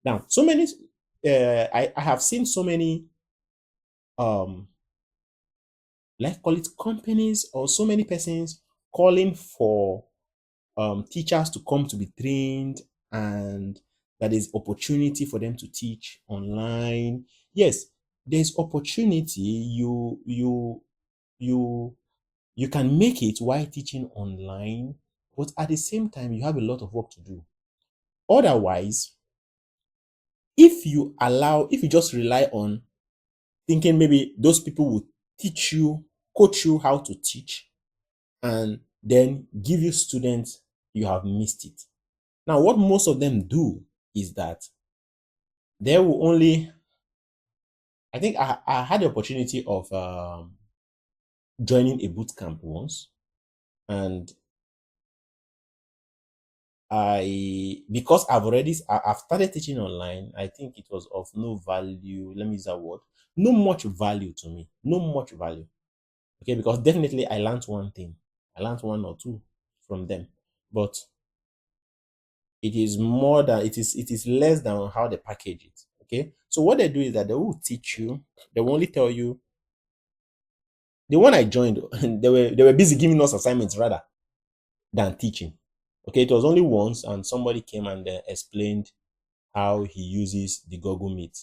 Now, so many, I have seen so many, um, let's call it companies or so many persons calling for teachers to come to be trained, and that is opportunity for them to teach online. Yes, there's opportunity. You you can make it while teaching online, but at the same time you have a lot of work to do. Otherwise, if you just rely on thinking maybe those people will teach you, coach you how to teach, and then give you students, you have missed it. Now, what most of them do is that they will only, I think I had the opportunity of joining a boot camp once, and because I've started teaching online, I think it was of no value. Let me use that word. No much value to me. No much value. Okay, because definitely I learned one thing. I learned one or two from them. But it is more than it is less than how they package it. Okay. So what they do is that they will teach you, they will only tell you. The one I joined, they were busy giving us assignments rather than teaching. Okay, it was only once, and somebody came and explained how he uses the Google Meet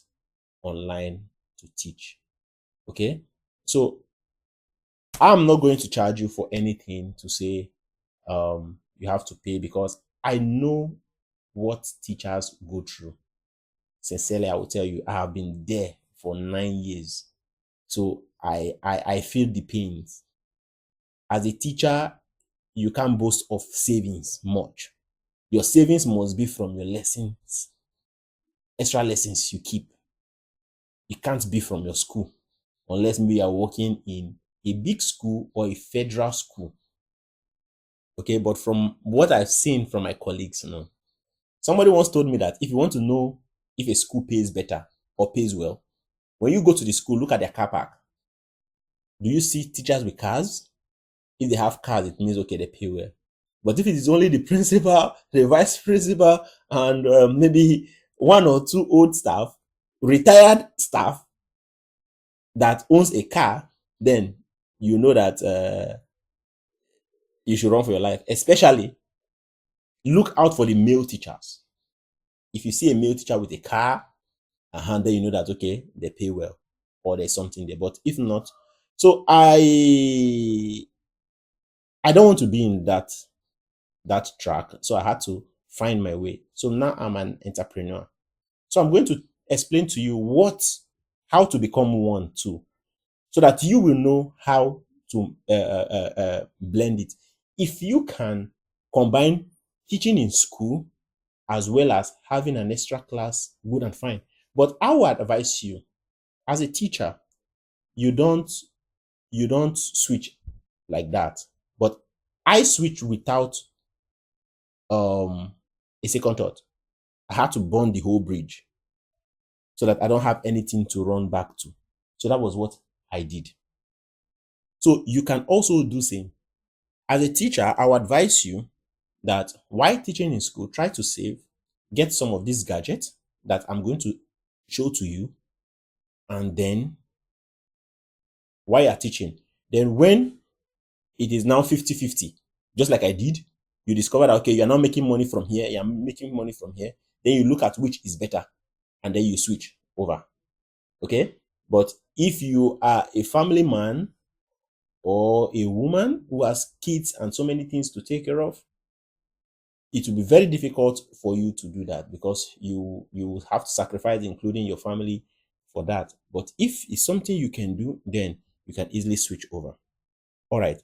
online to teach. Okay, so I'm not going to charge you for anything to say you have to pay, because I know what teachers go through. Sincerely, I will tell you, I have been there for 9 years, so I feel the pains. As a teacher, you can't boast of savings much. Your savings must be from your lessons, extra lessons you keep. It can't be from your school, unless maybe you are working in a big school or a federal school. Okay, but from what I've seen from my colleagues, somebody once told me that if you want to know if a school pays better or pays well, when you go to the school, look at their car park. Do you see teachers with cars? If they have cars, it means okay, they pay well. But if it is only the principal, the vice principal, and maybe one or two old staff, retired staff that owns a car, then you know that you should run for your life. Especially, look out for the male teachers. If you see a male teacher with a car, then you know that okay, they pay well, or there's something there. But if not, so I don't want to be in that track. So I had to find my way. So now I'm an entrepreneur. So I'm going to explain to you how to become one too, so that you will know how to blend it. If you can combine teaching in school as well as having an extra class, good and fine. But I would advise you, as a teacher, you don't switch like that. But I switch without a second thought. I had to burn the whole bridge so that I don't have anything to run back to. So that was what I did. So you can also do same. As a teacher, I would advise you that while teaching in school, try to save, get some of these gadgets that I'm going to show to you, and then while you're teaching, then when it is now 50-50, just like I did, you discover that okay, you're not making money from here, you're making money from here, then you look at which is better, and then you switch over. Okay. But if you are a family man or a woman who has kids and so many things to take care of, it will be very difficult for you to do that, because you will have to sacrifice including your family for that. But if it's something you can do, then you can easily switch over. All right.